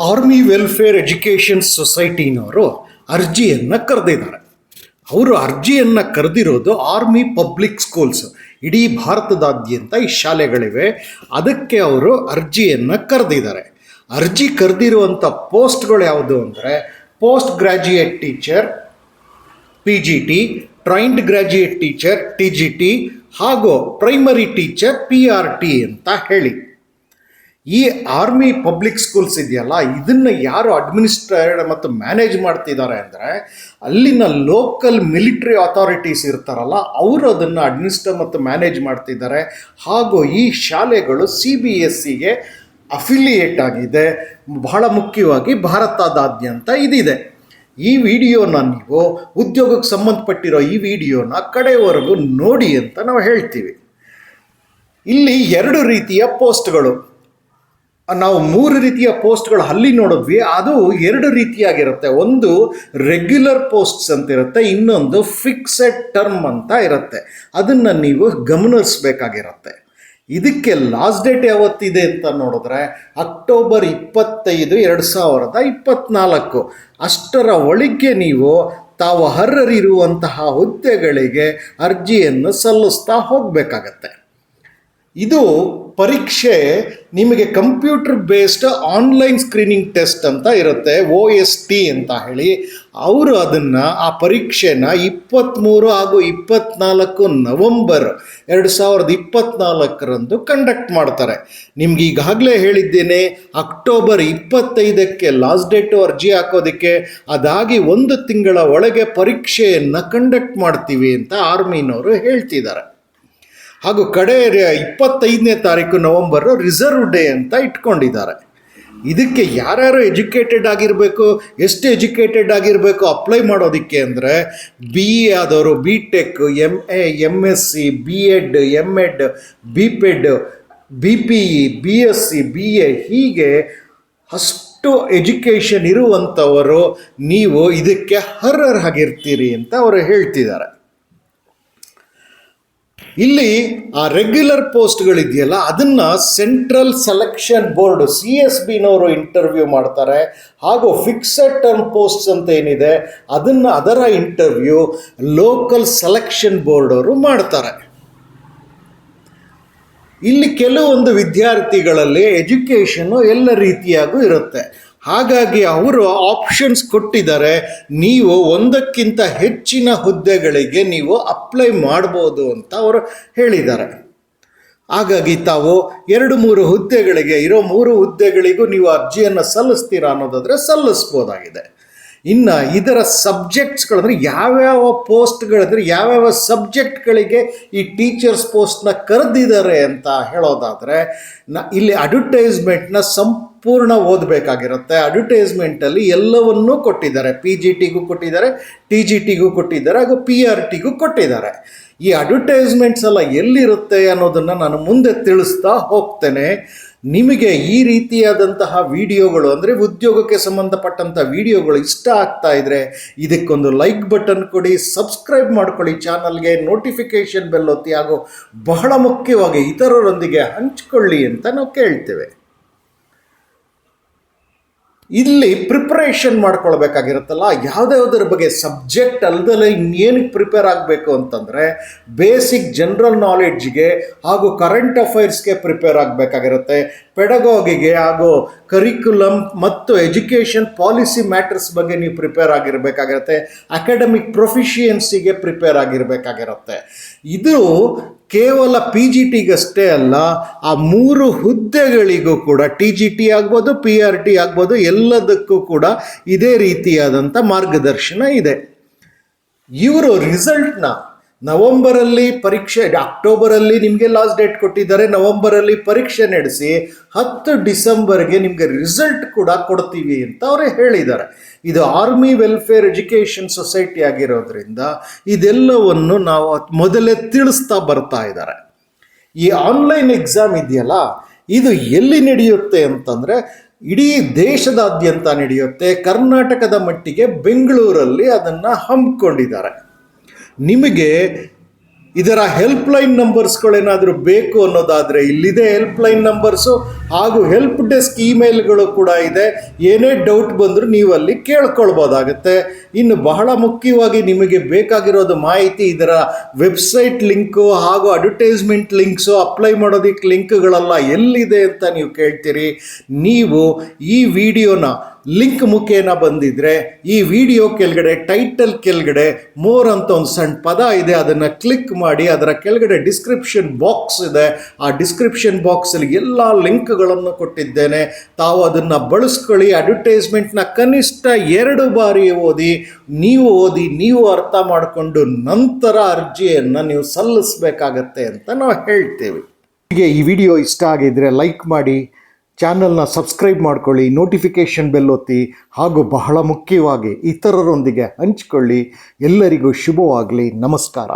Army welfare education ಸೊಸೈಟಿನವರು ಅರ್ಜಿಯನ್ನು ಕರೆದಿದ್ದಾರೆ. ಅವರು ಅರ್ಜಿಯನ್ನು ಕರೆದಿರೋದು ಆರ್ಮಿ ಪಬ್ಲಿಕ್ ಸ್ಕೂಲ್ಸ್, ಇಡೀ ಭಾರತದಾದ್ಯಂತ ಈ ಶಾಲೆಗಳಿವೆ, ಅದಕ್ಕೆ ಅವರು ಅರ್ಜಿಯನ್ನು ಕರೆದಿದ್ದಾರೆ. ಅರ್ಜಿ ಕರೆದಿರುವಂಥ ಪೋಸ್ಟ್ಗಳು ಯಾವುದು ಅಂದರೆ post graduate teacher PGT, trained graduate teacher TGT ಹಾಗೂ ಪ್ರೈಮರಿ ಟೀಚರ್ PRT ಅಂತ ಹೇಳಿ. ಈ ಆರ್ಮಿ ಪಬ್ಲಿಕ್ ಸ್ಕೂಲ್ಸ್ ಇದೆಯಲ್ಲ, ಇದನ್ನು ಯಾರು ಅಡ್ಮಿನಿಸ್ಟ್ರೇಟ್ ಮತ್ತು ಮ್ಯಾನೇಜ್ ಮಾಡ್ತಿದ್ದಾರೆ ಅಂದರೆ ಅಲ್ಲಿನ ಲೋಕಲ್ ಮಿಲಿಟ್ರಿ ಅಥಾರಿಟೀಸ್ ಇರ್ತಾರಲ್ಲ, ಅವರು ಅದನ್ನು ಅಡ್ಮಿನಿಸ್ಟ್ರೇಟ್ ಮತ್ತು ಮ್ಯಾನೇಜ್ ಮಾಡ್ತಿದ್ದಾರೆ. ಹಾಗೂ ಈ ಶಾಲೆಗಳು CBSEಗೆ ಅಫಿಲಿಯೇಟ್ ಆಗಿದೆ. ಬಹಳ ಮುಖ್ಯವಾಗಿ ಭಾರತದಾದ್ಯಂತ ಇದಿದೆ. ಈ ವಿಡಿಯೋನ ನೀವು ಉದ್ಯೋಗಕ್ಕೆ ಸಂಬಂಧಪಟ್ಟಿರೋ ಈ ವಿಡಿಯೋನ ಕಡೆಯವರೆಗೂ ನೋಡಿ ಅಂತ ನಾವು ಹೇಳ್ತೀವಿ. ಇಲ್ಲಿ ಎರಡು ರೀತಿಯ ಪೋಸ್ಟ್ಗಳು, ನಾವು ಮೂರು ರೀತಿಯ ಪೋಸ್ಟ್ಗಳು ಅಲ್ಲಿ ನೋಡಿದ್ವಿ. ಅದು ಎರಡು ರೀತಿಯಾಗಿರುತ್ತೆ. ಒಂದು ರೆಗ್ಯುಲರ್ ಪೋಸ್ಟ್ಸ್ ಅಂತ ಇರುತ್ತೆ, ಇನ್ನೊಂದು ಫಿಕ್ಸೆಡ್ ಟರ್ಮ್ ಅಂತ ಇರುತ್ತೆ. ಅದನ್ನು ನೀವು ಗಮನಿಸಬೇಕಾಗಿರುತ್ತೆ. ಇದಕ್ಕೆ ಲಾಸ್ಟ್ ಡೇಟ್ ಯಾವತ್ತಿದೆ ಅಂತ ನೋಡಿದ್ರೆ ಅಕ್ಟೋಬರ್ 25, 2024. ಅಷ್ಟರ ಒಳಗೆ ನೀವು ತಾವು ಅರ್ಹರಿರುವಂತಹ ಹುದ್ದೆಗಳಿಗೆ ಅರ್ಜಿಯನ್ನು ಸಲ್ಲಿಸ್ತಾ ಹೋಗಬೇಕಾಗತ್ತೆ. ಇದು ಪರೀಕ್ಷೆ ನಿಮಗೆ computer based online screening test ಅಂತ ಇರುತ್ತೆ, OST ಅಂತ ಹೇಳಿ. ಅವರು ಅದನ್ನು ಆ ಪರೀಕ್ಷೆನ 23 ಹಾಗೂ 24 ನವೆಂಬರ್ 2024 ಕಂಡಕ್ಟ್ ಮಾಡ್ತಾರೆ. ನಿಮ್ಗೆ ಈಗಾಗಲೇ ಹೇಳಿದ್ದೇನೆ, ಅಕ್ಟೋಬರ್ 25ಕ್ಕೆ ಲಾಸ್ಟ್ ಡೇಟು ಅರ್ಜಿ ಹಾಕೋದಕ್ಕೆ. ಅದಾಗಿ 1 ತಿಂಗಳ ಒಳಗೆ ಪರೀಕ್ಷೆಯನ್ನು ಕಂಡಕ್ಟ್ ಮಾಡ್ತೀವಿ ಅಂತ ಆರ್ಮಿನವರು ಹೇಳ್ತಿದ್ದಾರೆ. ಹಾಗೂ ಕಡೆ 25ನೇ ತಾರೀಕು ನವೆಂಬರು ರಿಸರ್ವ್ ಡೇ ಅಂತ ಇಟ್ಕೊಂಡಿದ್ದಾರೆ. ಇದಕ್ಕೆ ಯಾರ್ಯಾರು ಎಜುಕೇಟೆಡ್ ಆಗಿರಬೇಕು, ಎಷ್ಟು ಎಜುಕೇಟೆಡ್ ಆಗಿರಬೇಕು ಅಪ್ಲೈ ಮಾಡೋದಕ್ಕೆ ಅಂದರೆ BE ಆದವರು, BTech, MA, MSc, B.Ed, M.Ed, B.Ped, BPE, BSc, BA ಹೀಗೆ ಅಷ್ಟು ಎಜುಕೇಷನ್ ಇರುವಂಥವರು ನೀವು ಇದಕ್ಕೆ ಅರ್ಹರಾಗಿರ್ತೀರಿ ಅಂತ ಅವರು ಹೇಳ್ತಿದ್ದಾರೆ. ಇಲ್ಲಿ ಆ ರೆಗ್ಯುಲರ್ ಪೋಸ್ಟ್ಗಳಿದೆಯಲ್ಲ, ಅದನ್ನು ಸೆಂಟ್ರಲ್ ಸೆಲೆಕ್ಷನ್ ಬೋರ್ಡ್ CSBನವರು ಇಂಟರ್ವ್ಯೂ ಮಾಡ್ತಾರೆ. ಹಾಗೂ ಫಿಕ್ಸೆಡ್ ಟರ್ಮ್ ಪೋಸ್ಟ್ಸ್ ಅಂತ ಏನಿದೆ ಅದರ ಇಂಟರ್ವ್ಯೂ ಲೋಕಲ್ ಸೆಲೆಕ್ಷನ್ ಬೋರ್ಡ್ ಅವರು ಮಾಡ್ತಾರೆ. ಇಲ್ಲಿ ಕೆಲವೊಂದು ವಿದ್ಯಾರ್ಥಿಗಳಲ್ಲಿ ಎಜುಕೇಷನ್ನು ಎಲ್ಲ ರೀತಿಯಾಗೂ ಇರುತ್ತೆ. ಹಾಗಾಗಿ ಅವರು ಆಪ್ಷನ್ಸ್ ಕೊಟ್ಟಿದ್ದಾರೆ, ನೀವು ಒಂದಕ್ಕಿಂತ ಹೆಚ್ಚಿನ ಹುದ್ದೆಗಳಿಗೆ ನೀವು ಅಪ್ಲೈ ಮಾಡ್ಬೋದು ಅಂತ ಅವರು ಹೇಳಿದ್ದಾರೆ. ಹಾಗಾಗಿ ತಾವು 2-3 ಹುದ್ದೆಗಳಿಗೆ ಇರೋ 3 ಹುದ್ದೆಗಳಿಗೂ ನೀವು ಅರ್ಜಿಯನ್ನು ಸಲ್ಲಿಸ್ತೀರಾ ಅನ್ನೋದಾದರೆ ಸಲ್ಲಿಸ್ಬೋದಾಗಿದೆ. ಇನ್ನು ಇದರ ಸಬ್ಜೆಕ್ಟ್ಸ್ಗಳಂದರೆ ಯಾವ್ಯಾವ ಪೋಸ್ಟ್ಗಳಂದರೆ ಯಾವ್ಯಾವ ಸಬ್ಜೆಕ್ಟ್ಗಳಿಗೆ ಈ ಟೀಚರ್ಸ್ ಪೋಸ್ಟ್ನ ಕರೆದಿದ್ದಾರೆ ಅಂತ ಹೇಳೋದಾದರೆ ಇಲ್ಲಿ ಅಡ್ವರ್ಟೈಸ್ಮೆಂಟ್ನ ಸಂಪೂರ್ಣ ಓದಬೇಕಾಗಿರುತ್ತೆ. ಅಡ್ವರ್ಟೈಸ್ಮೆಂಟಲ್ಲಿ ಎಲ್ಲವನ್ನೂ ಕೊಟ್ಟಿದ್ದಾರೆ. PGTಗೂ ಕೊಟ್ಟಿದ್ದಾರೆ, TGTಗೂ ಕೊಟ್ಟಿದ್ದಾರೆ, ಹಾಗೂ PRTಗೂ ಕೊಟ್ಟಿದ್ದಾರೆ. ಈ ಅಡ್ವರ್ಟೈಸ್ಮೆಂಟ್ಸ್ ಎಲ್ಲ ಎಲ್ಲಿರುತ್ತೆ ಅನ್ನೋದನ್ನು ನಾನು ಮುಂದೆ ತಿಳಿಸ್ತಾ ಹೋಗ್ತೇನೆ. ನಿಮಗೆ ಈ ರೀತಿಯಾದಂತಹ ವಿಡಿಯೋಗಳು ಅಂದರೆ ಉದ್ಯೋಗಕ್ಕೆ ಸಂಬಂಧಪಟ್ಟಂಥ ವಿಡಿಯೋಗಳು ಇಷ್ಟ ಆಗ್ತಾ ಇದ್ದರೆ ಇದಕ್ಕೊಂದು ಲೈಕ್ ಬಟನ್ ಕೊಡಿ, ಸಬ್ಸ್ಕ್ರೈಬ್ ಮಾಡ್ಕೊಳ್ಳಿ ಚಾನಲ್ಗೆ, ನೋಟಿಫಿಕೇಷನ್ ಬೆಲ್ ಒತ್ತಿ, ಹಾಗೂ ಬಹಳ ಮುಖ್ಯವಾಗಿ ಇತರರೊಂದಿಗೆ ಹಂಚಿಕೊಳ್ಳಿ ಅಂತ ನಾವು ಕೇಳ್ತೇವೆ. ಇಲ್ಲಿ ಪ್ರಿಪ್ರೇಷನ್ ಮಾಡ್ಕೊಳ್ಬೇಕಾಗಿರುತ್ತಲ್ಲ, ಯಾವುದ್ಯಾವುದರ ಬಗ್ಗೆ ಸಬ್ಜೆಕ್ಟ್ ಅಲ್ಲದಲ್ಲೇ ಇನ್ನೇನಕ್ಕೆ ಪ್ರಿಪೇರ್ ಆಗಬೇಕು ಅಂತಂದರೆ ಬೇಸಿಕ್ ಜನರಲ್ ನಾಲೆಡ್ಜ್ಗೆ ಹಾಗೂ ಕರೆಂಟ್ ಅಫೈರ್ಸ್ಗೆ ಪ್ರಿಪೇರ್ ಆಗಬೇಕಾಗಿರುತ್ತೆ. ಪೆಡಗಾಗಿಗೆ ಹಾಗೂ ಕರಿಕ್ಯುಲಮ್ ಮತ್ತು ಎಜುಕೇಷನ್ ಪಾಲಿಸಿ ಮ್ಯಾಟರ್ಸ್ ಬಗ್ಗೆ ನೀವು ಪ್ರಿಪೇರ್ ಆಗಿರಬೇಕಾಗಿರುತ್ತೆ. ಅಕಾಡೆಮಿಕ್ ಪ್ರೊಫಿಷಿಯನ್ಸಿಗೆ ಪ್ರಿಪೇರ್ ಆಗಿರಬೇಕಾಗಿರುತ್ತೆ. ಇದು ಕೇವಲ PGTಗಷ್ಟೇ ಅಲ್ಲ, ಆ 3 ಹುದ್ದೆಗಳಿಗೂ ಕೂಡ TGT ಆಗ್ಬೋದು, PRT ಆಗ್ಬೋದು, ಎಲ್ಲದಕ್ಕೂ ಕೂಡ ಇದೇ ರೀತಿಯಾದಂಥ ಮಾರ್ಗದರ್ಶನ ಇದೆ. ಇವರು ರಿಸಲ್ಟ್ನ ನವಂಬರಲ್ಲಿ ಪರೀಕ್ಷೆ, ಅಕ್ಟೋಬರಲ್ಲಿ ನಿಮಗೆ ಲಾಸ್ಟ್ ಡೇಟ್ ಕೊಟ್ಟಿದ್ದಾರೆ, ನವಂಬರಲ್ಲಿ ಪರೀಕ್ಷೆ ನಡೆಸಿ 10 ಡಿಸೆಂಬರ್ಗೆ ನಿಮಗೆ ರಿಸಲ್ಟ್ ಕೂಡ ಕೊಡ್ತೀವಿ ಅಂತ ಅವರೇ ಹೇಳಿದ್ದಾರೆ. ಇದು ಆರ್ಮಿ ವೆಲ್ಫೇರ್ ಎಜುಕೇಷನ್ ಸೊಸೈಟಿ ಆಗಿರೋದ್ರಿಂದ ಇದೆಲ್ಲವನ್ನು ನಾವು ಮೊದಲೇ ತಿಳಿಸ್ತಾ ಬರ್ತಾ ಇದ್ದಾರೆ. ಈ ಆನ್ಲೈನ್ ಎಕ್ಸಾಮ್ ಇದೆಯಲ್ಲ, ಇದು ಎಲ್ಲಿ ನಡೆಯುತ್ತೆ ಅಂತಂದರೆ ಇಡೀ ದೇಶದಾದ್ಯಂತ ನಡೆಯುತ್ತೆ. ಕರ್ನಾಟಕದ ಮಟ್ಟಿಗೆ ಬೆಂಗಳೂರಲ್ಲಿ ಅದನ್ನು ಹಮ್ಮಿಕೊಂಡಿದ್ದಾರೆ. ನಿಮಗೆ ಇದರ ಹೆಲ್ಪ್ಲೈನ್ ನಂಬರ್ಸ್ಗಳೇನಾದರೂ ಬೇಕು ಅನ್ನೋದಾದರೆ ಇಲ್ಲಿದೆ ಹೆಲ್ಪ್ಲೈನ್ ನಂಬರ್ಸು, ಹಾಗೂ ಹೆಲ್ಪ್ ಡೆಸ್ಕ್ ಇಮೇಲ್ಗಳು ಕೂಡ ಇದೆ. ಏನೇ ಡೌಟ್ ಬಂದರೂ ನೀವು ಅಲ್ಲಿ ಕೇಳ್ಕೊಳ್ಬೋದಾಗತ್ತೆ. ಇನ್ನು ಬಹಳ ಮುಖ್ಯವಾಗಿ ನಿಮಗೆ ಬೇಕಾಗಿರೋದು ಮಾಹಿತಿ, ಇದರ ವೆಬ್ಸೈಟ್ ಲಿಂಕು ಹಾಗೂ ಅಡ್ವರ್ಟೈಸ್ಮೆಂಟ್ ಲಿಂಕ್ಸು, ಅಪ್ಲೈ ಮಾಡೋದಕ್ಕೆ ಲಿಂಕ್ಗಳೆಲ್ಲ ಎಲ್ಲಿದೆ ಅಂತ ನೀವು ಕೇಳ್ತೀರಿ. ನೀವು ಈ ವಿಡಿಯೋನ ಲಿಂಕ್ ಮುಖೇನ ಬಂದಿದ್ರೆ ಈ ವಿಡಿಯೋ ಕೆಳಗಡೆ ಟೈಟಲ್ ಕೆಳಗಡೆ ಮೋರ್ ಅಂತ ಒಂದು ಸಣ್ಣ ಪದ ಇದೆ, ಅದನ್ನು ಕ್ಲಿಕ್ ಮಾಡಿ. ಅದರ ಕೆಳಗಡೆ ಡಿಸ್ಕ್ರಿಪ್ಷನ್ ಬಾಕ್ಸ್ ಇದೆ, ಆ ಡಿಸ್ಕ್ರಿಪ್ಷನ್ ಬಾಕ್ಸಲ್ಲಿ ಎಲ್ಲ ಲಿಂಕ್ಗಳನ್ನು ಕೊಟ್ಟಿದ್ದೇನೆ. ತಾವು ಅದನ್ನು ಬಳಸ್ಕೊಳ್ಳಿ. ಅಡ್ವರ್ಟೈಸ್ಮೆಂಟ್ನ ಕನಿಷ್ಠ 2 ಬಾರಿ ಓದಿ, ನೀವು ಅರ್ಥ ಮಾಡಿಕೊಂಡು ನಂತರ ಅರ್ಜಿಯನ್ನು ನೀವು ಸಲ್ಲಿಸಬೇಕಾಗತ್ತೆ ಅಂತ ನಾವು ಹೇಳ್ತೇವೆ. ಹೀಗೆ ಈ ವಿಡಿಯೋ ಇಷ್ಟ ಆಗಿದ್ದರೆ ಲೈಕ್ ಮಾಡಿ, ಚಾನಲ್ನ ಸಬ್ಸ್ಕ್ರೈಬ್ ಮಾಡ್ಕೊಳ್ಳಿ, ನೋಟಿಫಿಕೇಷನ್ ಬೆಲ್ ಒತ್ತಿ, ಹಾಗೂ ಬಹಳ ಮುಖ್ಯವಾಗಿ ಇತರರೊಂದಿಗೆ ಹಂಚಿಕೊಳ್ಳಿ. ಎಲ್ಲರಿಗೂ ಶುಭವಾಗಲಿ. ನಮಸ್ಕಾರ.